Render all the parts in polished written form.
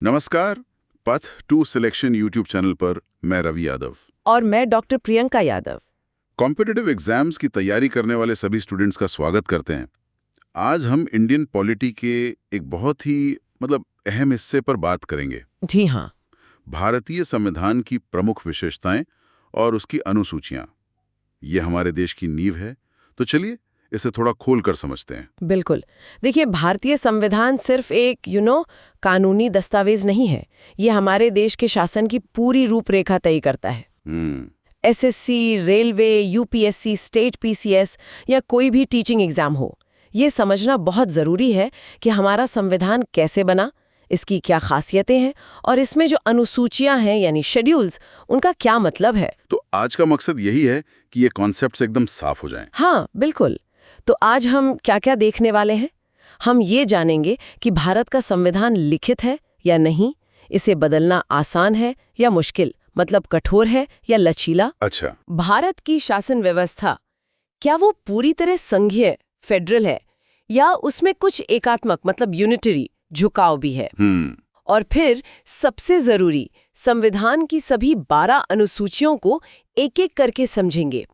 नमस्कार। पथ to selection YouTube channel पर मैं रवि यादव। और मैं doctor Priyanka Yadav. Competitive exams की तैयारी करने वाले सभी स्टूडेंट्स का स्वागत करते हैं। आज हम इंडियन पॉलिटी के एक बहुत ही अहम हिस्से पर बात करेंगे। जी हाँ। भारतीय संविधान की प्रमुख विशेषताएं और उसकी अनुसूचियां। ये हमारे देश की नींव है, तो चलिए इसे थोड़ा खोल कर समझते हैं। बिल्कुल। देखिए, भारतीय संविधान सिर्फ एक कानूनी दस्तावेज नहीं है। ये हमारे देश के शासन की पूरी रूपरेखा तय करता है। SSC, railway, UPSC, state PCS या कोई भी टीचिंग एग्जाम हो, ये समझना बहुत जरूरी है कि हमारा संविधान कैसे बना, इसकी क्या खासियतें हैं और इसमें जो अनुसूचियां हैं यानी शेड्यूल्स, उनका क्या मतलब है। तो आज का मकसद यही है कि ये कॉन्सेप्ट्स एकदम साफ हो जाएं। हाँ, बिल्कुल। तो आज हम क्या-क्या देखने वाले हैं? हम ये जानेंगे कि भारत का संविधान लिखित है या नहीं, इसे बदलना आसान है या मुश्किल, मतलब कठोर है या लचीला। अच्छा। भारत की शासन व्यवस्था, क्या वो पूरी तरह संघीय, फेडरल है या उसमें कुछ एकात्मक मतलब यूनिटरी झुकाव भी है? और फिर सबसे जरूरी, संविधान की सभी 12 अनुसूचियों को एक-एक करके समझेंगे।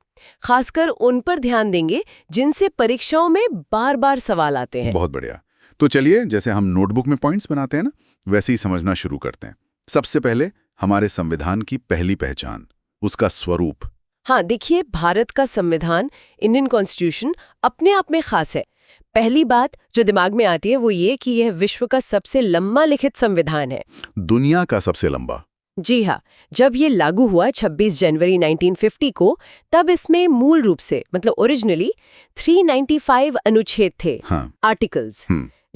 खासकर उन पर ध्यान देंगे जिनसे परीक्षाओं में बार-बार सवाल आते हैं। बहुत बढ़िया। तो चलिए, जैसे हम नोटबुक में पॉइंट्स बनाते हैं ना, वैसे ही समझना शुरू करते हैं। सबसे पहले हमारे संविधान की पहली पहचान, उसका स्वरूप। हाँ, देखिए, भारत का संविधान, इंडियन कॉन्स्टिट्यूशन, अपने आप में खास है। पहली बात जो दिमाग में आती है वो ये कि यह विश्व का सबसे लंबा लिखित संविधान है। दुनिया का सबसे लंबा। जी हाँ। जब ये लागू हुआ 26 जनवरी 1950 को, तब इसमें मूल रूप से मतलब ओरिजिनली 395 अनुच्छेद थे। हाँ। आर्टिकल्स,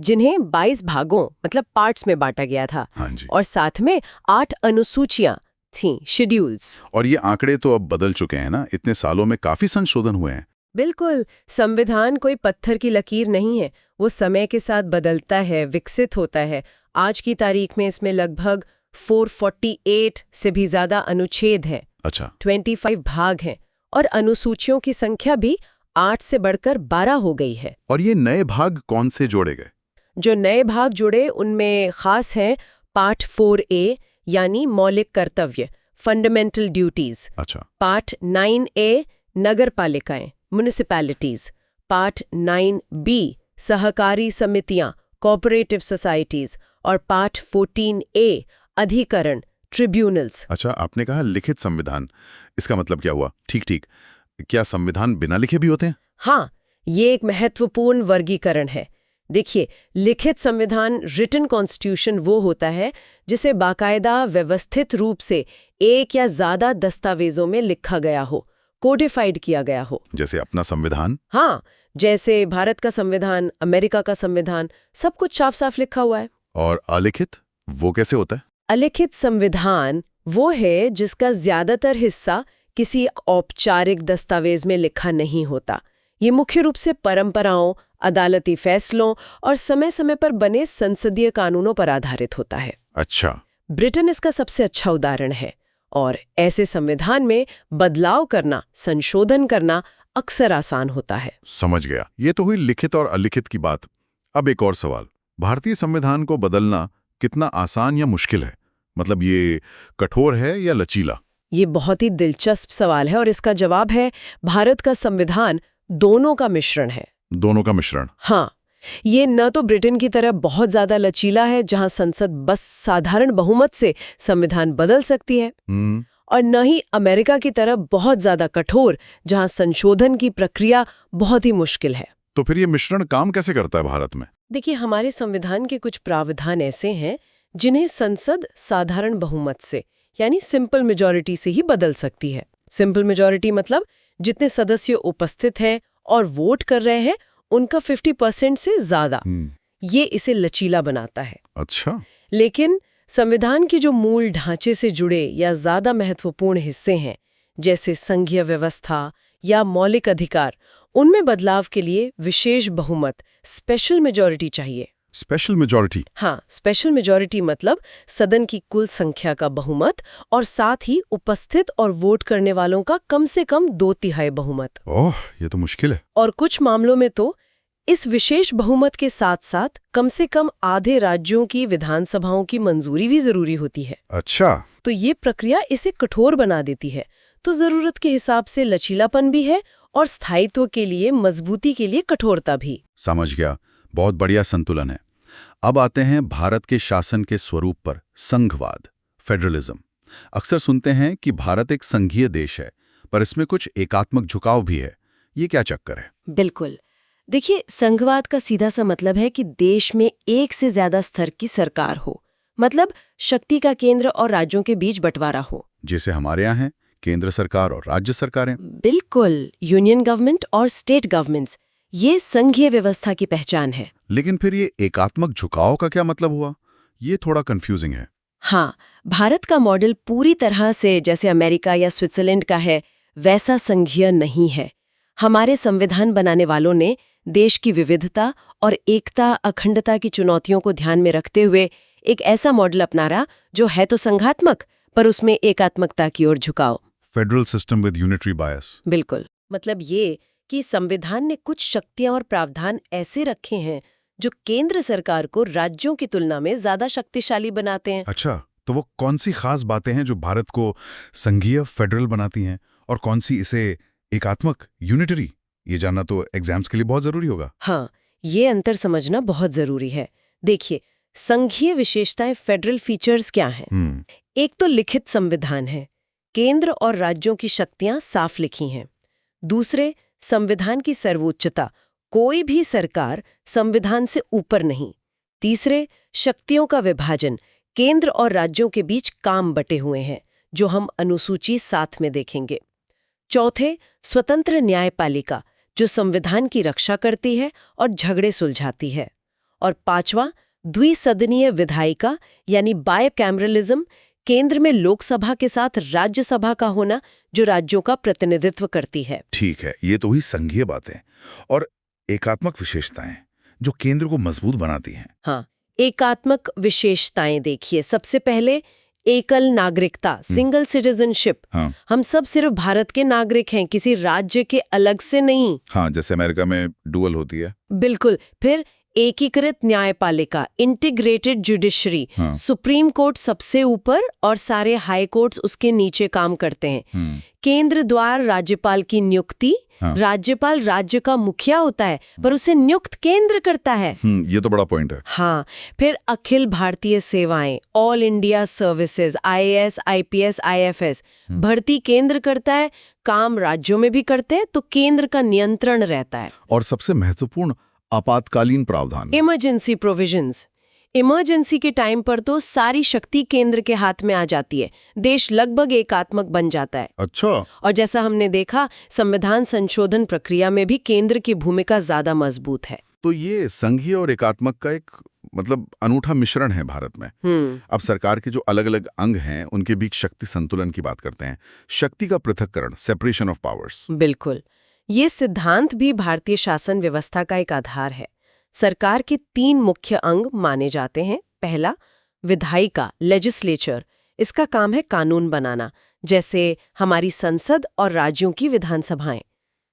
जिन्हें 22 भागों मतलब पार्ट्स में बांटा गया था। हाँ जी। और साथ में 8 अनुसूचियां थीं, शेड्यूल्स। और ये आंकड़े तो अब बदल चुके हैं ना, इतने सालों में काफी संशोधन हुए हैं। बिल्कुल। संविधान कोई पत्थर की लकीर नहीं है, वो समय के साथ बदलता है, विकसित होता है। आज की तारीख में इसमें लगभग 448 से भी ज्यादा अनुच्छेद हैं। अच्छा। 25 भाग हैं और अनुसूचियों की संख्या भी 8 से बढ़कर 12 हो गई है। और ये नए भाग कौन से जोड़े गए? जो नए भाग जुड़े उनमें खास हैं पार्ट 4A यानी मौलिक कर्तव्य, फंडामेंटल ड्यूटीज। अच्छा। पार्ट 9A नगर पालिकाएं, म्युनिसिपैलिटीज। पार्ट 9B सहकारी समितियां, कोऑपरेटिव सोसाइटीज। और पार्ट 14A अधिकरण, ट्रिब्यूनल्स। अच्छा, आपने कहा लिखित संविधान, इसका मतलब क्या हुआ? ठीक ठीक। क्या संविधान बिना लिखे भी होते हैं? हाँ, ये एक महत्वपूर्ण वर्गीकरण है। देखिए, लिखित संविधान, रिटन कॉन्स्टिट्यूशन, वो होता है जिसे बाकायदा व्यवस्थित रूप से एक या ज्यादा दस्तावेजों में लिखा गया हो, कोडिफाइड किया गया हो। जैसे अपना संविधान? हाँ, जैसे भारत का संविधान, अमेरिका का संविधान, सब कुछ साफ साफ लिखा हुआ है। और अलिखित, वो कैसे होता है? अलिखित संविधान वो है जिसका ज्यादातर हिस्सा किसी औपचारिक दस्तावेज में लिखा नहीं होता। ये मुख्य रूप से परंपराओं, अदालती फैसलों और समय समय पर बने संसदीय कानूनों पर आधारित होता है। अच्छा। ब्रिटेन इसका सबसे अच्छा उदाहरण है। और ऐसे संविधान में बदलाव करना, संशोधन करना अक्सर आसान होता है। समझ गया। ये तो हुई लिखित और अलिखित की बात। अब एक और सवाल, भारतीय संविधान को बदलना कितना आसान या मुश्किल है? मतलब ये कठोर है या लचीला? ये बहुत ही दिलचस्प सवाल है और इसका जवाब है भारत का संविधान दोनों का मिश्रण है। दोनों का मिश्रण? हाँ, ये न तो ब्रिटेन की तरह बहुत ज्यादा लचीला है जहां संसद बस साधारण बहुमत से संविधान बदल सकती है, और न ही अमेरिका की तरह बहुत ज्यादा कठोर जहां संशोधन की प्रक्रिया बहुत ही मुश्किल है। तो फिर ये मिश्रण काम कैसे करता है भारत में? देखिए, हमारे संविधान के कुछ प्रावधान ऐसे हैं जिन्हें संसद साधारण बहुमत से यानी सिंपल मेजॉरिटी से ही बदल सकती है। सिंपल मेजॉरिटी मतलब जितने सदस्य उपस्थित हैं और वोट कर रहे हैं उनका 50% से ज्यादा। ये इसे लचीला बनाता है। अच्छा। लेकिन संविधान के जो मूल ढांचे से जुड़े या ज्यादा महत्वपूर्ण हिस्से हैं, जैसे संघीय व्यवस्था या मौलिक अधिकार, उनमें बदलाव के लिए विशेष बहुमत, स्पेशल मेजॉरिटी चाहिए। Special majority? हाँ, स्पेशल मेजॉरिटी मतलब सदन की कुल संख्या का बहुमत और साथ ही उपस्थित और वोट करने वालों का कम से कम 2/3 बहुमत। ओह, ये तो मुश्किल है। और कुछ मामलों में तो इस विशेष बहुमत के साथ साथ कम से कम आधे राज्यों की विधानसभाओं की मंजूरी भी जरूरी होती है। अच्छा। तो ये प्रक्रिया इसे कठोर बना देती है। तो जरूरत के हिसाब से लचीलापन भी है और स्थायित्व के लिए, मजबूती के लिए कठोरता भी। समझ गया। बहुत बढ़िया संतुलन है। अब आते हैं भारत के शासन के स्वरूप पर, संघवाद, फेडरलिज्म। अक्सर सुनते हैं कि भारत एक संघीय देश है, पर इसमें कुछ एकात्मक झुकाव भी है। ये क्या चक्कर है? बिल्कुल। देखिए, संघवाद का सीधा सा मतलब है कि देश में एक से ज्यादा स्तर की सरकार हो, मतलब शक्ति का केंद्र और राज्यों के बीच बंटवारा हो। जैसे हमारे यहाँ है केंद्र सरकार और राज्य सरकारें। बिल्कुल, यूनियन गवर्नमेंट और स्टेट गवर्नमेंट्स, ये संघीय व्यवस्था की पहचान है। लेकिन फिर ये एकात्मक झुकाव का क्या मतलब हुआ? ये थोड़ा कंफ्यूजिंग है। हाँ, भारत का मॉडल पूरी तरह से जैसे अमेरिका या स्विट्जरलैंड का है वैसा संघीय नहीं है। हमारे संविधान बनाने वालों ने देश की विविधता और एकता, अखंडता की चुनौतियों को ध्यान में रखते हुए एक ऐसा मॉडल अपनाया जो है तो संघात्मक, पर उसमें एकात्मकता की ओर झुकाव। फेडरल सिस्टम विद यूनिटरी बायस। बिल्कुल। मतलब ये कि संविधान ने कुछ शक्तियां और प्रावधान ऐसे रखे हैं जो केंद्र सरकार को राज्यों की तुलना में ज्यादा शक्तिशाली बनाते हैं। अच्छा, तो वो कौन सी खास बातें हैं जो भारत को संघीय, फेडरल बनाती हैं, और कौन सी इसे एकात्मक, यूनिटरी? ये जानना तो एग्जाम्स के लिए बहुत जरूरी होगा। हाँ, ये अंतर समझना बहुत जरूरी है। देखिए, संघीय विशेषताएं, फेडरल फीचर्स क्या हैं? एक तो लिखित संविधान है, केंद्र और राज्यों की शक्तियां साफ लिखी हैं। दूसरे, संविधान की सर्वोच्चता, कोई भी सरकार संविधान से ऊपर नहीं। तीसरे, शक्तियों का विभाजन, केंद्र और राज्यों के बीच काम बटे हुए हैं, जो हम अनुसूची 7 में देखेंगे। चौथे, स्वतंत्र न्यायपालिका, जो संविधान की रक्षा करती है और झगड़े सुलझाती है। और पांचवा, द्विसदनीय विधायिका यानी बायकैमरलिज्म, केंद्र में लोकसभा के साथ राज्यसभा का होना, जो राज्यों का प्रतिनिधित्व करती है। ठीक है, ये तो हुई संघीय बातें। और एकात्मक विशेषताएं जो केंद्र को मजबूत बनाती हैं। हाँ, एकात्मक विशेषताएं देखिए, सबसे पहले एकल नागरिकता, सिंगल सिटीजनशिप। हाँ। हम सब सिर्फ भारत के नागरिक हैं, किसी राज्य के अलग से नहीं। हाँ, जैसे अमेरिका में डुअल होती है। बिल्कुल। फिर एकीकृत न्यायपालिका, इंटीग्रेटेड जुडिशरी। हाँ। सुप्रीम कोर्ट सबसे ऊपर और सारे हाई कोर्ट्स उसके नीचे काम करते हैं। केंद्र द्वारा राज्यपाल की नियुक्ति। हाँ। राज्यपाल राज्य का मुखिया होता है, पर उसे नियुक्त केंद्र करता है। ये तो बड़ा पॉइंट है। हाँ। फिर अखिल भारतीय सेवाएं, all India services, IAS, IPS, IFS, भर्ती केंद्र करता है, काम राज्यों में भी करते हैं, तो केंद्र का नियंत्रण रहता है। और सबसे महत्वपूर्ण, आपातकालीन प्रावधान, इमरजेंसी प्रोविजंस। इमरजेंसी के टाइम पर तो सारी शक्ति केंद्र के हाथ में आ जाती है, देश लगभग एकात्मक बन जाता है। अच्छा। और जैसा हमने देखा, संविधान संशोधन प्रक्रिया में भी केंद्र की भूमिका ज्यादा मजबूत है। तो ये संघीय और एकात्मक का एक अनूठा मिश्रण है भारत में। अब सरकार के जो अलग अलग अंग हैं, उनके बीच शक्ति संतुलन की बात करते हैं। शक्ति का पृथक्करण, सेपरेशन ऑफ पावर्स। बिल्कुल। ये सिद्धांत भी भारतीय शासन व्यवस्था का एक आधार है। सरकार के 3 मुख्य अंग माने जाते हैं। पहला, विधायिका, लेजिस्लेचर। इसका काम है कानून बनाना, जैसे हमारी संसद और राज्यों की विधानसभाएं।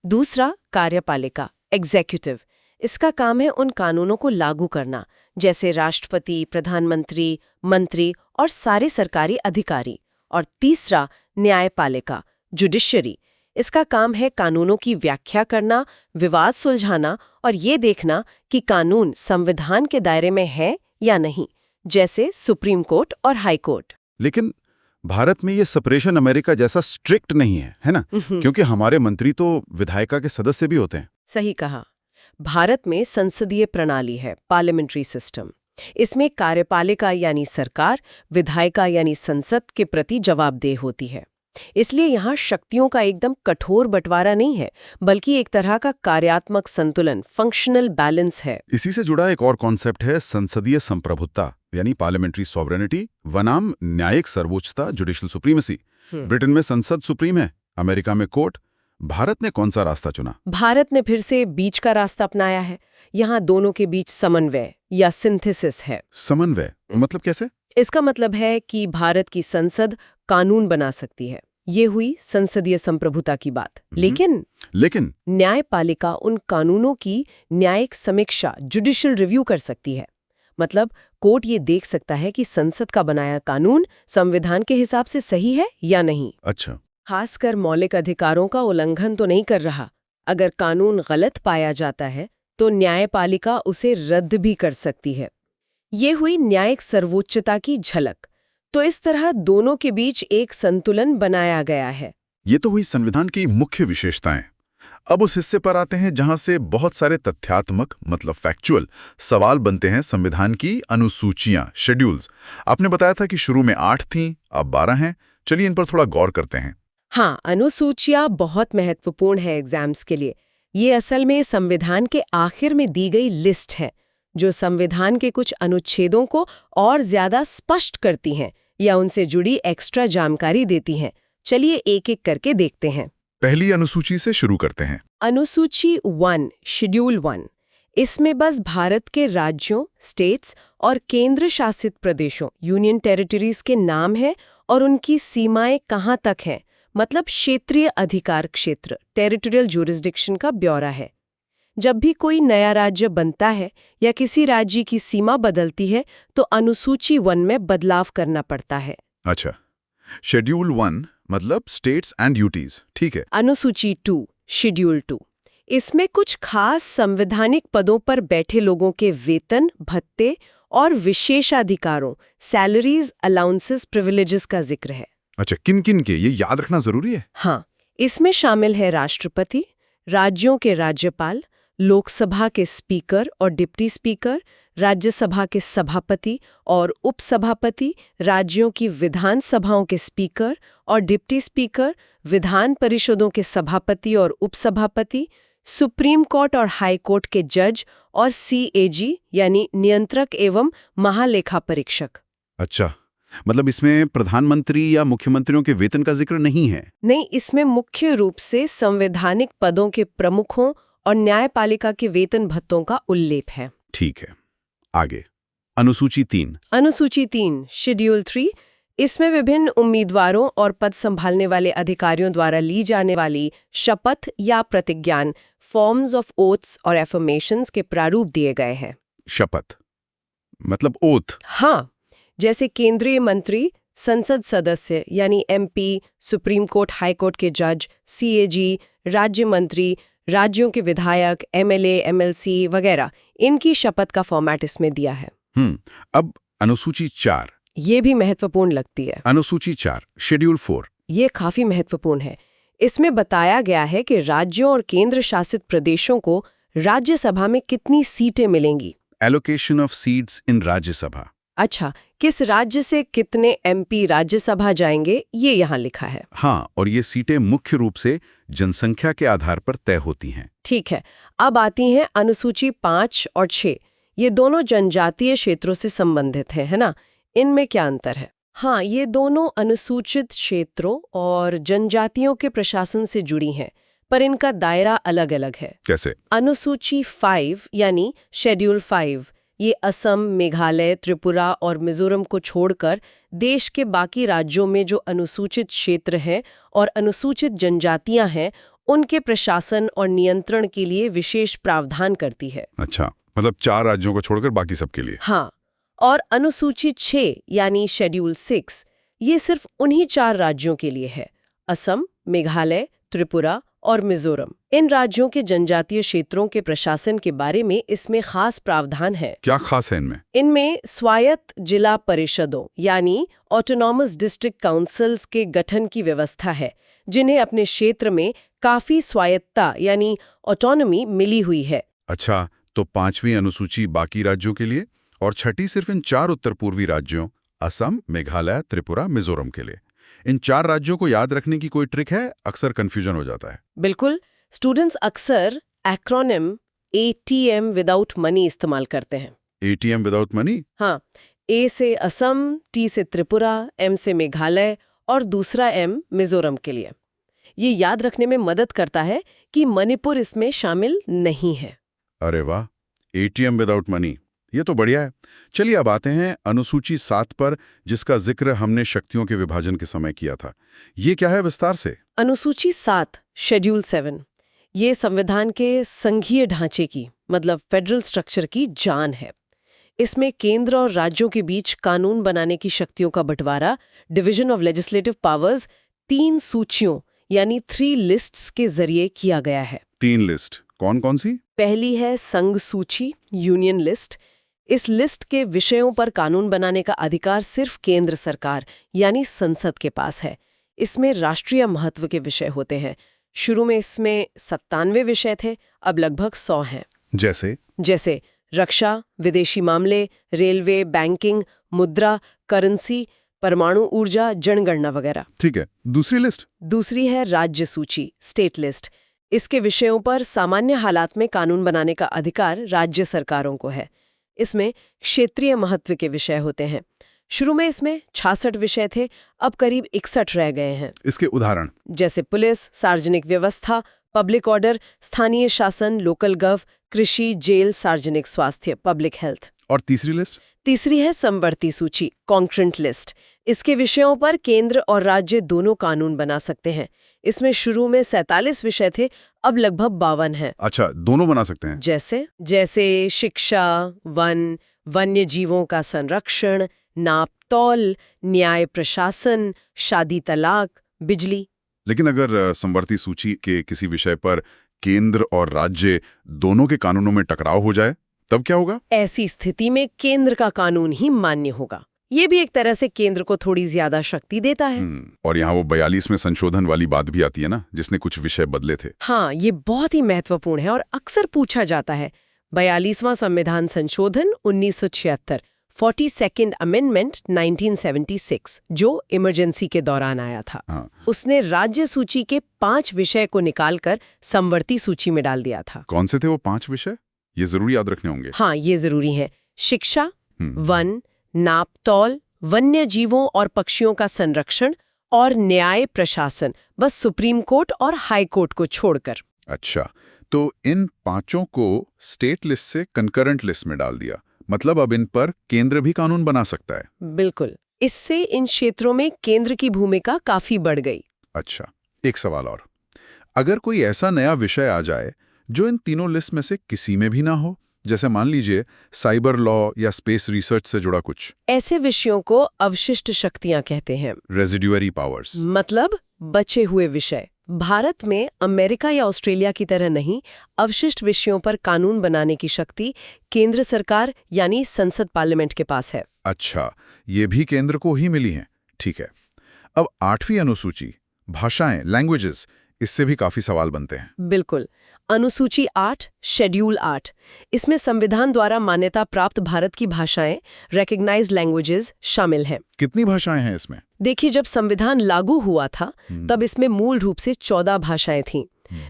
दूसरा, कार्यपालिका, एग्जीक्यूटिव। इसका काम है उन कानूनों को लागू करना, जैसे राष्ट्रपति, प्रधानमंत्री, मंत्री और सारे सरकारी अधिकारी। और तीसरा, न्यायपालिका, जुडिशरी। इसका काम है कानूनों की व्याख्या करना, विवाद सुलझाना और ये देखना कि कानून संविधान के दायरे में है या नहीं, जैसे सुप्रीम कोर्ट और हाई कोर्ट। लेकिन भारत में ये सेपरेशन अमेरिका जैसा स्ट्रिक्ट नहीं है, है ना? क्योंकि हमारे मंत्री तो विधायिका के सदस्य भी होते हैं। सही कहा। भारत में संसदीय प्रणाली है, पार्लियामेंट्री सिस्टम। इसमें कार्यपालिका यानी सरकार, विधायिका यानी संसद के प्रति जवाबदेह होती है। इसलिए यहाँ शक्तियों का एकदम कठोर बंटवारा नहीं है, बल्कि एक तरह का कार्यात्मक संतुलन, फंक्शनल बैलेंस है। इसी से जुड़ा एक और कॉन्सेप्ट है संसदीय संप्रभुता, यानी पार्लियामेंट्री सॉवरेनिटी, वनाम न्यायिक सर्वोच्चता, जुडिशियल सुप्रीमेसी। ब्रिटेन में संसद सुप्रीम है, अमेरिका में कोर्ट। भारत ने कौन सा रास्ता चुना? भारत ने फिर से बीच का रास्ता अपनाया है। यहाँ दोनों के बीच समन्वय या सिंथेसिस है। समन्वय मतलब कैसे? इसका मतलब है कि भारत की संसद कानून बना सकती है, ये हुई संसदीय संप्रभुता की बात। लेकिन न्यायपालिका उन कानूनों की न्यायिक समीक्षा जुडिशियल रिव्यू कर सकती है। मतलब कोर्ट ये देख सकता है कि संसद का बनाया कानून संविधान के हिसाब से सही है या नहीं। अच्छा। खासकर मौलिक अधिकारों का उल्लंघन तो नहीं कर रहा। अगर कानून गलत पाया जाता है तो न्यायपालिका उसे रद्द भी कर सकती है। ये हुई न्यायिक सर्वोच्चता की झलक। तो इस तरह दोनों के बीच एक संतुलन बनाया गया है। ये तो हुई संविधान की मुख्य विशेषताएं। अब उस हिस्से पर आते हैं जहां से बहुत सारे तथ्यात्मक मतलब फैक्चुअल सवाल बनते हैं। संविधान की अनुसूचियां, शेड्यूल्स। आपने बताया था कि शुरू में 8 थीं, अब 12 हैं। चलिए इन पर थोड़ा गौर करते हैं। हाँ, अनुसूचियां बहुत महत्वपूर्ण है एग्जाम्स के लिए। ये असल में संविधान के आखिर में दी गई लिस्ट है, जो संविधान के कुछ अनुच्छेदों को और ज्यादा स्पष्ट करती हैं या उनसे जुड़ी एक्स्ट्रा जानकारी देती हैं। चलिए एक एक करके देखते हैं। पहली अनुसूची से शुरू करते हैं। अनुसूची 1, शेड्यूल 1। इसमें बस भारत के राज्यों, स्टेट्स और केंद्र शासित प्रदेशों, यूनियन टेरिटरीज के नाम है और उनकी सीमाएं कहाँ तक हैं, मतलब क्षेत्रीय अधिकार क्षेत्र, टेरिटोरियल ज्यूरिसडिक्शन का ब्यौरा है। जब भी कोई नया राज्य बनता है या किसी राज्य की सीमा बदलती है तो अनुसूची 1 में बदलाव करना पड़ता है। अच्छा, शेड्यूल 1 मतलब स्टेट्स एंड ड्यूटीज, ठीक है। अनुसूची 2, शेड्यूल 2। इसमें कुछ खास संवैधानिक पदों पर बैठे लोगों के वेतन, भत्ते और विशेषाधिकारों, सैलरीज, अलाउंसेस, प्रिविलेजेस का जिक्र है। अच्छा, किन किन के, ये याद रखना जरूरी है? हाँ, इसमें शामिल है राष्ट्रपति, राज्यों के राज्यपाल, लोकसभा के स्पीकर और डिप्टी स्पीकर, राज्यसभा के सभापति और उपसभापति, राज्यों की विधान सभाओं के स्पीकर और डिप्टी स्पीकर, विधान परिषदों के सभापति और उपसभापति, सुप्रीम कोर्ट और हाई कोर्ट के जज और CAG यानी नियंत्रक एवं महालेखा परीक्षक। अच्छा, मतलब इसमें प्रधानमंत्री या मुख्यमंत्रियों के वेतन का जिक्र नहीं है? नहीं, इसमें मुख्य रूप से संवैधानिक पदों के प्रमुखों और न्यायपालिका के वेतन भत्तों का उल्लेख है। ठीक है, आगे। अनुसूची 3। अनुसूची 3, शेड्यूल 3। इसमें विभिन्न उम्मीदवारों और पद संभालने वाले अधिकारियों द्वारा ली जाने वाली शपथ या प्रतिज्ञान, फॉर्म्स ऑफ ओथ्स और एफर्मेशंस के प्रारूप दिए गए हैं। शपथ मतलब ओथ? हाँ, जैसे केंद्रीय मंत्री, संसद सदस्य यानी MP, supreme court high court के जज, CAG, राज्य मंत्री, राज्यों के विधायक, MLA, MLC वगैरह, इनकी शपथ का फॉर्मेट इसमें दिया है। अब अनुसूची 4। ये भी महत्वपूर्ण लगती है। अनुसूची 4, शेड्यूल 4। ये काफी महत्वपूर्ण है। इसमें बताया गया है कि राज्यों और केंद्र शासित प्रदेशों को राज्यसभा में कितनी सीटें मिलेंगी। Allocation of seats in Rajya Sabha. अच्छा, किस राज्य से कितने MP राज्यसभा जाएंगे, ये यहाँ लिखा है। हाँ, और ये सीटें मुख्य रूप से जनसंख्या के आधार पर तय होती हैं। ठीक है, अब आती हैं अनुसूची 5 और 6। ये दोनों जनजातीय क्षेत्रों से संबंधित है ना? इनमें क्या अंतर है? हाँ, ये दोनों अनुसूचित क्षेत्रों और जनजातियों के प्रशासन से जुड़ी हैं, पर इनका दायरा अलग-अलग है। कैसे? अनुसूची 5 यानी शेड्यूल 5, ये असम, मेघालय, त्रिपुरा और मिजोरम को छोड़कर देश के बाकी राज्यों में जो अनुसूचित क्षेत्र हैं और अनुसूचित जनजातियां हैं, उनके प्रशासन और नियंत्रण के लिए विशेष प्रावधान करती है। अच्छा, मतलब 4 राज्यों को छोड़कर बाकी सबके लिए? हाँ, और अनुसूची 6 यानी शेड्यूल 6, ये सिर्फ उन्हीं 4 राज्यों के लिए है, असम, मेघालय, त्रिपुरा और मिजोरम। इन राज्यों के जनजातीय क्षेत्रों के प्रशासन के बारे में इसमें खास प्रावधान है। क्या खास है इनमें? इनमें स्वायत्त जिला परिषदों यानी ऑटोनॉमस डिस्ट्रिक्ट काउंसिल्स के गठन की व्यवस्था है, जिन्हें अपने क्षेत्र में काफी स्वायत्तता यानी ऑटोनॉमी मिली हुई है। अच्छा, तो 5वीं अनुसूची बाकी राज्यों के लिए और 6ठी सिर्फ इन 4 उत्तर पूर्वी राज्यों असम, मेघालय, त्रिपुरा, मिजोरम के लिए। इन 4 राज्यों को याद रखने की कोई ट्रिक है? अक्सर कंफ्यूजन हो जाता है। बिल्कुल, स्टूडेंट्स अक्सर एक्रोनिम ATM विदाउट मनी इस्तेमाल करते हैं। ATM without money? हाँ, A से असम, T से त्रिपुरा, M से मेघालय और दूसरा M मिजोरम के लिए। ये याद रखने में मदद करता है कि मणिपुर इसमें शामिल नहीं है। अरे वाह, ATM विदाउट मनी, ये तो बढ़िया है। चलिए अब आते हैं अनुसूची 7 पर, जिसका जिक्र हमने शक्तियों के विभाजन के समय किया था। ये क्या है विस्तार से? अनुसूची 7 शेड्यूल 7 ये संविधान के संघीय ढांचे की मतलब फेडरल स्ट्रक्चर की जान है। इसमें केंद्र और राज्यों के बीच कानून बनाने की शक्तियों का बंटवारा, डिवीजन ऑफ लेजिस्लेटिव पावर्स, 3 सूचियों यानी 3 लिस्ट्स के जरिए किया गया है। 3 लिस्ट कौन कौन सी? पहली है संघ सूची, यूनियन लिस्ट। इस लिस्ट के विषयों पर कानून बनाने का अधिकार सिर्फ केंद्र सरकार यानी संसद के पास है। इसमें राष्ट्रीय महत्व के विषय होते हैं। शुरू में इसमें 97 विषय थे, अब लगभग 100 हैं। जैसे रक्षा, विदेशी मामले, रेलवे, बैंकिंग, मुद्रा, करेंसी, परमाणु ऊर्जा, जनगणना वगैरह। ठीक है। दूसरी लिस्ट? दूसरी है राज्य सूची, स्टेट लिस्ट। इसके विषयों पर सामान्य हालात में कानून बनाने का अधिकार राज्य सरकारों को है। इसमें क्षेत्रीय महत्व के विषय होते हैं। शुरू में इसमें 66 विषय थे, अब करीब 61 रह गए हैं। इसके उदाहरण? जैसे पुलिस, सार्वजनिक व्यवस्था, पब्लिक ऑर्डर, स्थानीय शासन, लोकल गव, कृषि, जेल, सार्वजनिक स्वास्थ्य, पब्लिक हेल्थ। और तीसरी लिस्ट? तीसरी है समवर्ती सूची, कॉन्करेंट लिस्ट। इसके विषयों पर केंद्र और राज्य दोनों कानून बना सकते हैं। इसमें शुरू में 47 विषय थे, अब लगभग 52 हैं। अच्छा, दोनों बना सकते हैं? जैसे शिक्षा, वन, वन्य जीवों का संरक्षण, नाप तौल, न्याय प्रशासन, शादी तलाक, बिजली। लेकिन अगर समवर्ती सूची के किसी विषय पर केंद्र और राज्य दोनों के कानूनों में टकराव हो जाए, तब क्या होगा? ऐसी स्थिति में केंद्र का कानून ही मान्य होगा। ये भी एक तरह से केंद्र को थोड़ी ज्यादा शक्ति देता है। और यहाँ वो 42 में संशोधन वाली बात भी आती है ना, जिसने कुछ विषय बदले थे। हाँ, ये बहुत ही महत्वपूर्ण है और अक्सर पूछा जाता है। 42वां संविधान संशोधन 1976, 42nd अमेंडमेंट 1976, जो इमरजेंसी के दौरान आया था। हाँ। उसने राज्य सूची के 5 विषय को निकालकर समवर्ती सूची में डाल दिया था। कौन से थे वो 5 विषय? ये जरूर याद रखने होंगे। हाँ, ये जरूरी है। शिक्षा, वन, नाप तौल, वन्य जीवों और पक्षियों का संरक्षण और न्याय प्रशासन, बस सुप्रीम कोर्ट और हाई कोर्ट को छोड़कर। अच्छा, तो इन 5 को स्टेट लिस्ट से कंकरेंट लिस्ट में डाल दिया, मतलब अब इन पर केंद्र भी कानून बना सकता है। बिल्कुल। इससे इन क्षेत्रों में केंद्र की भूमिका काफी बढ़ गई। अच्छा, एक सवाल और। अगर कोई ऐसा नया विषय आ जाए जो इन तीनों लिस्ट में से किसी में भी ना हो, जैसे मान लीजिए साइबर लॉ या स्पेस रिसर्च से जुड़ा कुछ, ऐसे विषयों को अवशिष्ट शक्तियां कहते हैं। रेजिड्यूअरी पावर्स, मतलब बचे हुए विषय। भारत में अमेरिका या ऑस्ट्रेलिया की तरह नहीं, अवशिष्ट विषयों पर कानून बनाने की शक्ति केंद्र सरकार यानी संसद पार्लियामेंट के पास है। अच्छा, ये भी केंद्र को ही मिली हैं। ठीक है। अब 8वीं अनुसूची, भाषाएं, लैंग्वेजेस, इससे भी काफी सवाल बनते हैं। बिल्कुल। अनुसूची 8, शेड्यूल 8, इसमें संविधान द्वारा मान्यता प्राप्त भारत की भाषाएं, रिकॉग्नाइज्ड लैंग्वेजेस शामिल हैं। कितनी भाषाएं हैं इसमें? देखिए, जब संविधान लागू हुआ था तब इसमें मूल रूप से 14 भाषाएं थीं,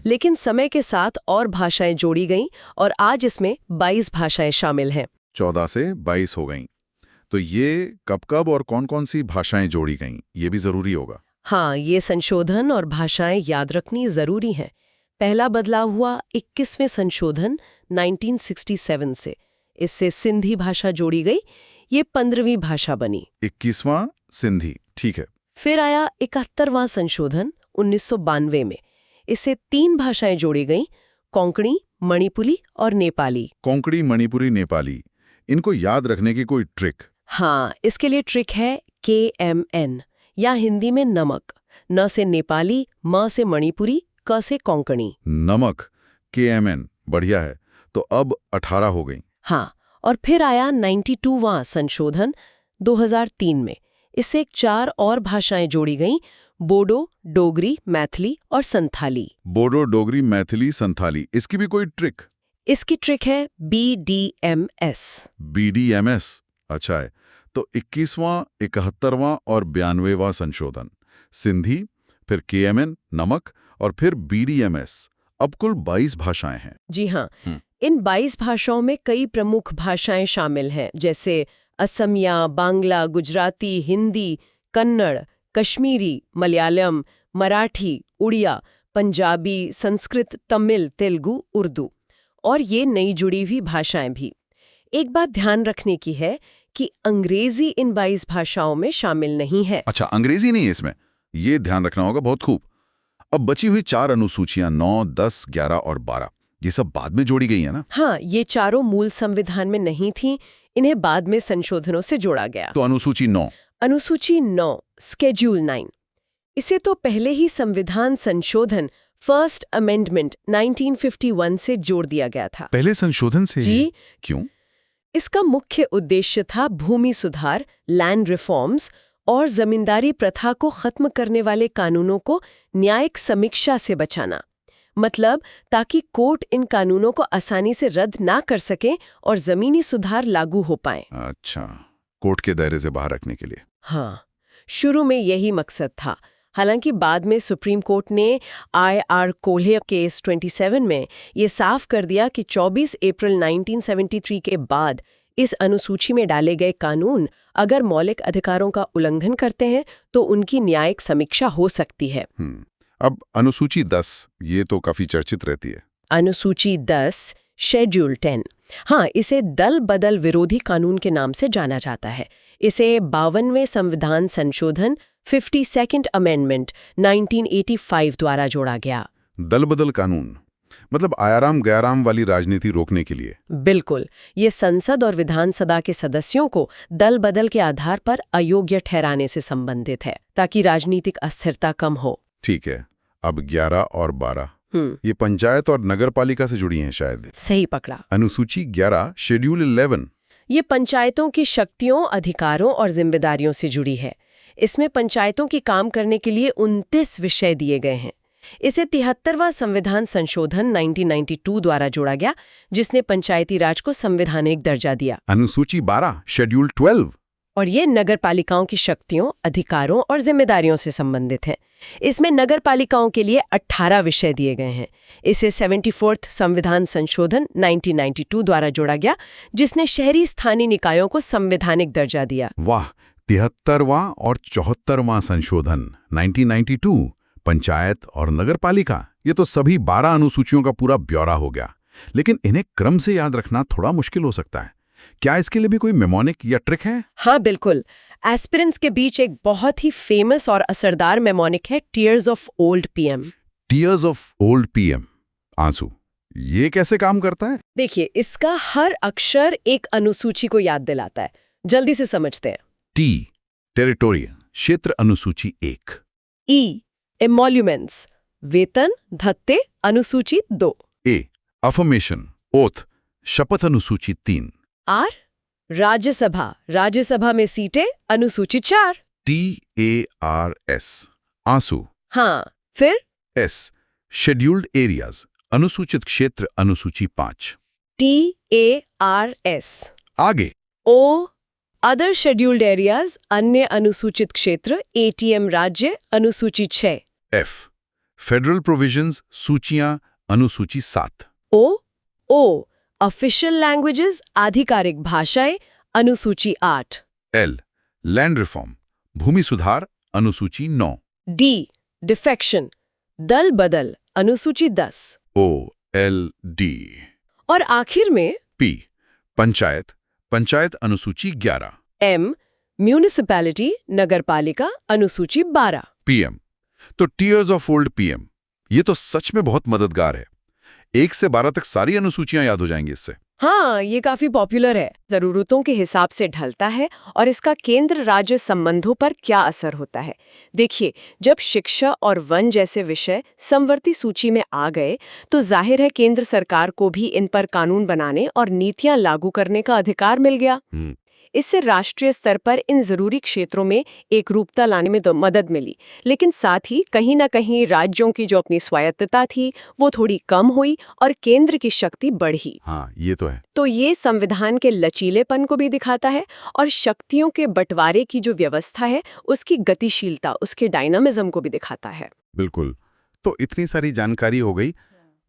लेकिन समय के साथ और भाषाएं जोड़ी गईं और आज इसमें 22 भाषाएं शामिल हैं। 14 से 22 हो गईं। तो ये कब और कौन-कौन सी भाषाएं जोड़ी गईं, ये भी जरूरी होगा। हाँ, ये संशोधन और भाषाएं याद रखनी जरूरी है। पहला बदलाव हुआ 21वें संशोधन 1967 से। इससे सिंधी भाषा जोड़ी गई, ये 15वीं भाषा बनी। 21वां सिंधी, ठीक है। फिर आया 71वां संशोधन 1992 में। इससे 3 भाषाएं जोड़ी गईं, कोंकणी, मणिपुरी और नेपाली। कोंकणी, मणिपुरी, नेपाली, इनको याद रखने की कोई ट्रिक? हाँ, इसके लिए ट्रिक है KMN, या हिंदी में नमक। न से नेपाली, म से मणिपुरी, क से कोंकणी। नमक, KMN, बढ़िया है। तो अब 18 हो गई। हाँ, और फिर आया 92वां संशोधन 2003 में। इससे 4 और भाषाएं जोड़ी गईं, बोडो, डोगरी, मैथिली और संथाली। बोडो, डोगरी, मैथिली, संथाली, इसकी भी कोई ट्रिक? इसकी ट्रिक है BDMS। BDMS, अच्छा है। तो 21वां, 71वां और 92वां संशोधन, सिंधी, फिर KMN, नमक और फिर BDMS, अब कुल 22 भाषाएं हैं। जी हाँ, इन 22 भाषाओं में कई प्रमुख भाषाएं शामिल हैं, जैसे असमिया, बांग्ला, गुजराती, हिंदी, कन्नड़, कश्मीरी, मलयालम, मराठी, उड़िया, पंजाबी, संस्कृत, तमिल, तेलुगु, उर्दू और ये नई जुड़ी हुई भाषाएं भी। एक बात ध्यान रखने की है कि अंग्रेजी इन 22 भाषाओं में शामिल नहीं है। अच्छा, अंग्रेजी नहीं है इसमें, ये ध्यान रखना होगा। बहुत खूब। अब बची हुई 4 अनुसूचियां 9, 10, 11 और 12, ये सब बाद में जोड़ी गई है ना? हाँ, ये चारों मूल संविधान में नहीं थीं, इन्हें बाद में संशोधनों से जोड़ा गया। तो अनुसूची 9, अनुसूची 9, स्केड्यूल 9, इसे तो पहले ही संविधान संशोधन फर्स्ट अमेंडमेंट 1951 से जोड़ दिया गया था। पहले संशोधन से ही? जी। क्यों? इसका मुख्य उद्देश्य था भूमि सुधार, लैंड रिफॉर्म्स और जमींदारी प्रथा को खत्म करने वाले कानूनों को न्यायिक समीक्षा से बचाना। मतलब ताकि कोर्ट इन कानूनों को आसानी से रद्द ना कर सके और जमीनी सुधार लागू हो पाए। अच्छा, कोर्ट के दायरे से बाहर रखने के लिए। हाँ, शुरू में यही मकसद था। हालांकि बाद में सुप्रीम कोर्ट ने I.R. कोल्हे केस 27 में ये साफ कर दिया कि 24 अप्रैल 1973 के बाद इस अनुसूची में डाले गए कानून अगर मौलिक अधिकारों का उल्लंघन करते हैं तो उनकी न्यायिक समीक्षा हो सकती है। अब अनुसूची 10, ये तो काफी चर्चित रहती है। अनुसूची 10, शेड्यूल 10। हाँ, इसे दल बदल विरोधी कानून के नाम से जाना जाता है। इसे 52वें संविधान संशोधन 52nd अमेंडमेंट 1985 द्वारा जोड़ा गया। दल बदल कानून मतलब आयाराम गयाराम वाली राजनीति रोकने के लिए। बिल्कुल, ये संसद और विधानसभा के सदस्यों को दल बदल के आधार पर अयोग्य ठहराने से संबंधित है, ताकि राजनीतिक अस्थिरता कम हो। ठीक है। अब 11 और 12 ये पंचायत और नगरपालिका से जुड़ी हैं शायद। सही पकड़ा। अनुसूची 11, शेड्यूल 11, ये पंचायतों की शक्तियों, अधिकारों और जिम्मेदारियों से जुड़ी है। इसमें पंचायतों की काम करने के लिए 29 विषय दिए गए हैं। इसे 73वां संविधान संशोधन 1992 द्वारा जोड़ा गया, जिसने पंचायती राज को संवैधानिक दर्जा दिया। अनुसूची 12, शेड्यूल 12, और ये नगरपालिकाओं की शक्तियों, अधिकारों और जिम्मेदारियों से संबंधित है। इसमें नगरपालिकाओं के लिए 18 विषय दिए गए हैं। इसे 74th संविधान संशोधन 1992 द्वारा जोड़ा गया, जिसने शहरी स्थानीय निकायों को संवैधानिक दर्जा दिया। वाह, 73वां और 74वां संशोधन 1992, पंचायत और नगरपालिका, ये तो सभी 12 अनुसूचियों का पूरा ब्यौरा हो गया। लेकिन इन्हें क्रम से याद रखना थोड़ा मुश्किल हो सकता है। क्या इसके लिए भी कोई मेमोनिक या ट्रिक है? हाँ बिल्कुल। एस्पिरेंट्स के बीच एक बहुत ही फेमस और असरदार मेमोनिक है, tears of old PM. Tears of old PM, आंसू, ये कैसे काम करता है? देखिए, इसका हर अक्षर एक अनुसूची को याद दिलाता है। जल्दी से समझते हैं। टी, टेरिटोरियल, क्षेत्र अनुसूची 1। ई, एमोल्यूमेंट्स, वेतन, भत्ते, अनुसूची 2। ए, अफर्मेशन, ओथ, शपथ अनुसूची 3। आर, राज्यसभा, राज्यसभा में सीटें, अनुसूची 4। TARS, आंसू। हाँ, फिर एस, शेड्यूल्ड एरियाज, अनुसूचित क्षेत्र, अनुसूची 5। TARS। आगे ओ, अदर शेड्यूल्ड एरियाज, अन्य अनुसूचित क्षेत्र, ATM राज्य, अनुसूची 6। F, फेडरल प्रोविजंस, सूचियां, अनुसूची 7। ओ, ऑफिशियल लैंग्वेजेस, आधिकारिक भाषाएं, अनुसूची 8। L, लैंड रिफॉर्म, भूमि सुधार, अनुसूची 9। D, डिफेक्शन, दल बदल, अनुसूची 10। OLD। और आखिर में P, पंचायत, पंचायत अनुसूची 11। M, म्यूनिसिपैलिटी, नगरपालिका, अनुसूची 12। PM, तो टीयर्स ऑफ ओल्ड PM, ये तो सच में बहुत मददगार है। 1 से 12 तक सारी अनुसूचियां याद हो जाएंगी इससे। हाँ, ये काफी पॉपुलर है, जरूरतों के हिसाब से ढलता है और इसका केंद्र राज्य संबंधों पर क्या असर होता है। देखिए, जब शिक्षा और वन जैसे विषय समवर्ती सूची में आ गए तो जाहिर है केंद्र सरकार को भी इन पर कानून बनाने और नीतियां लागू करने का अधिकार मिल गया। इससे राष्ट्रीय स्तर पर इन जरूरी क्षेत्रों में एक रूपता लाने में तो मदद मिली, लेकिन साथ ही कहीं ना कहीं राज्यों की जो अपनी स्वायत्तता थी वो थोड़ी कम हुई और केंद्र की शक्ति बढ़ी। हाँ, ये तो है। तो ये संविधान के लचीलेपन को भी दिखाता है और शक्तियों के बंटवारे की जो व्यवस्था है उसकी गतिशीलता, उसके डायनामिज्म को भी दिखाता है। बिल्कुल। तो इतनी सारी जानकारी हो गई।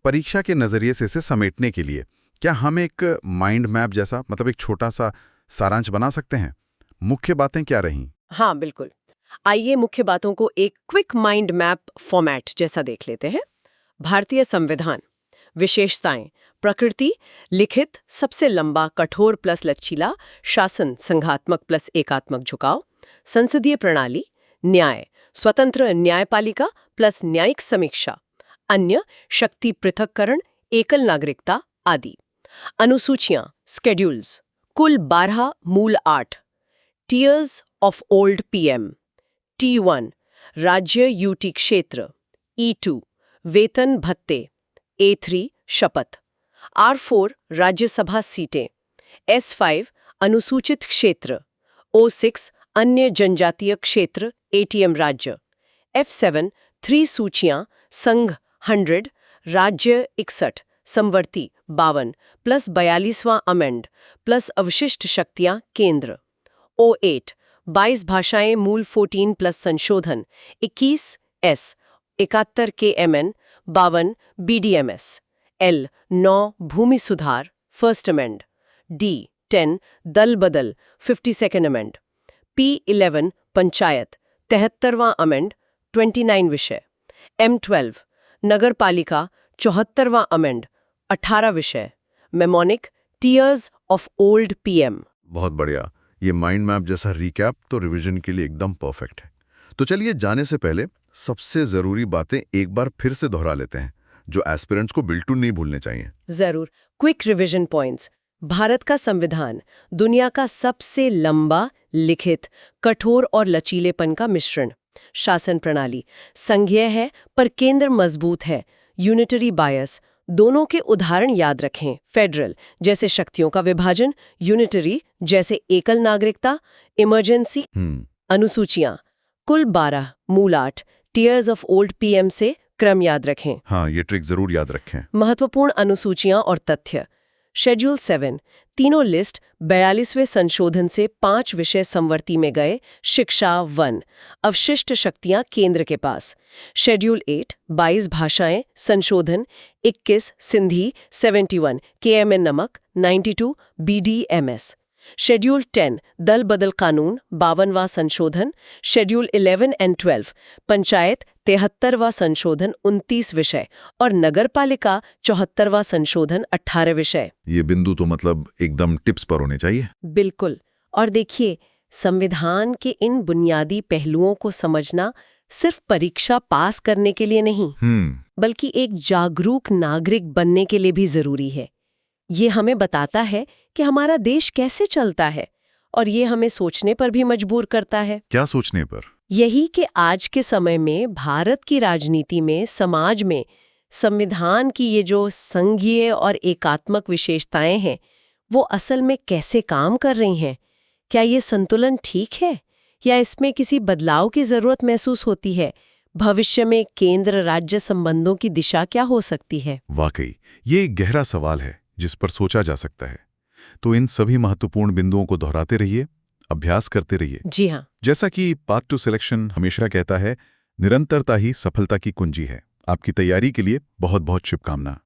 परीक्षा के नजरिए से इसे समेटने के लिए क्या हम एक माइंड मैप जैसा, मतलब एक छोटा सा सारांश बना सकते हैं? मुख्य बातें क्या रहीं? हाँ बिल्कुल। आइए मुख्य बातों को एक क्विक माइंड मैप फॉर्मेट जैसा देख लेते हैं। भारतीय संविधान, विशेषताएं, प्रकृति लिखित सबसे लंबा कठोर प्लस लचीला, शासन संघात्मक प्लस एकात्मक झुकाव, संसदीय प्रणाली न्याय स्वतंत्र न्यायपालिका प्लस न्यायिक समीक्षा, अन्य शक्ति पृथक्करण एकल नागरिकता आदि। अनुसूचियां स्केड्यूल्स कुल 12 मूल 8। Tears of old PM T1 राज्य यूटी क्षेत्र, E2 वेतन भत्ते, A3 शपथ, R4 राज्यसभा सीटें, S5 अनुसूचित क्षेत्र, O6 अन्य जनजातीय क्षेत्र ATM राज्य, F7 3 सूचियां संघ 100 राज्य 61 समवर्ती 52 प्लस 42वां अमेंड प्लस अवशिष्ट शक्तियां केंद्र, O8 22 भाषाएं मूल 14 प्लस संशोधन 21 S 71 KMN 52 BDMS, L 9 भूमि सुधार फर्स्ट अमेंड, D 10 दल बदल 52nd अमेंड, P 11 पंचायत 73वां अमेंड 29 विषय, M 12 नगर पालिका 74वां अमेंड 18 विषय, mnemonic tears of old PM. बहुत बढ़िया। ये माइंड मैप जैसा रिकैप तो रिवीजन के लिए एकदम परफेक्ट है। तो चलिए जाने से पहले सबसे जरूरी बातें एक बार फिर से दोहरा लेते हैं, जो एस्पिरेंट्स को बिल्कुल नहीं भूलने चाहिए। जरूर। Quick revision points. भारत का संविधान दुनिया का सबसे लंबा, लिखित, कठोर और लचीलेपन का मिश्रण। शासन प्रणाली संघीय है पर केंद्र मजबूत है, यूनिटरी बायस। दोनों के उदाहरण याद रखें, फेडरल जैसे शक्तियों का विभाजन, यूनिटरी जैसे एकल नागरिकता, इमरजेंसी। अनुसूचियां कुल 12 मूल 8, टीयर्स ऑफ ओल्ड पीएम से क्रम याद रखें। हाँ, ये ट्रिक जरूर याद रखें। महत्वपूर्ण अनुसूचियां और तथ्य। शेड्यूल 7 तीनों लिस्ट 42वें संशोधन से 5 विषय समवर्ती में गए, शिक्षा 1, अवशिष्ट शक्तियां केंद्र के पास। शेड्यूल 8 22 भाषाएं, संशोधन 21 सिंधी 71, KMN नमक 92, BDMS। शेड्यूल 10 दल बदल कानून 52वां संशोधन। शेड्यूल 11 एंड 12 पंचायत 73वां संशोधन 29 विषय और नगरपालिका 74वां संशोधन 18 विषय। ये बिंदु तो मतलब एकदम टिप्स पर होने चाहिए। बिल्कुल। और देखिए, संविधान के इन बुनियादी पहलुओं को समझना सिर्फ परीक्षा पास करने के लिए नहीं, बल्कि एक जागरूक नागरिक बनने के लिए भी जरूरी है। ये हमें बताता है कि हमारा देश कैसे चलता है, और ये हमें सोचने पर भी मजबूर करता है। क्या सोचने पर? यही कि आज के समय में भारत की राजनीति में, समाज में संविधान की ये जो संघीय और एकात्मक विशेषताएं हैं, वो असल में कैसे काम कर रही हैं? क्या ये संतुलन ठीक है या इसमें किसी बदलाव की जरूरत महसूस होती है? भविष्य में केंद्र राज्य संबंधों की दिशा क्या हो सकती है? वाकई ये एक गहरा सवाल है जिस पर सोचा जा सकता है। तो इन सभी महत्वपूर्ण बिंदुओं को दोहराते रहिए, अभ्यास करते रहिए। जी हाँ। जैसा कि पाथ टू सिलेक्शन हमेशा कहता है, निरंतरता ही सफलता की कुंजी है। आपकी तैयारी के लिए बहुत बहुत शुभकामना।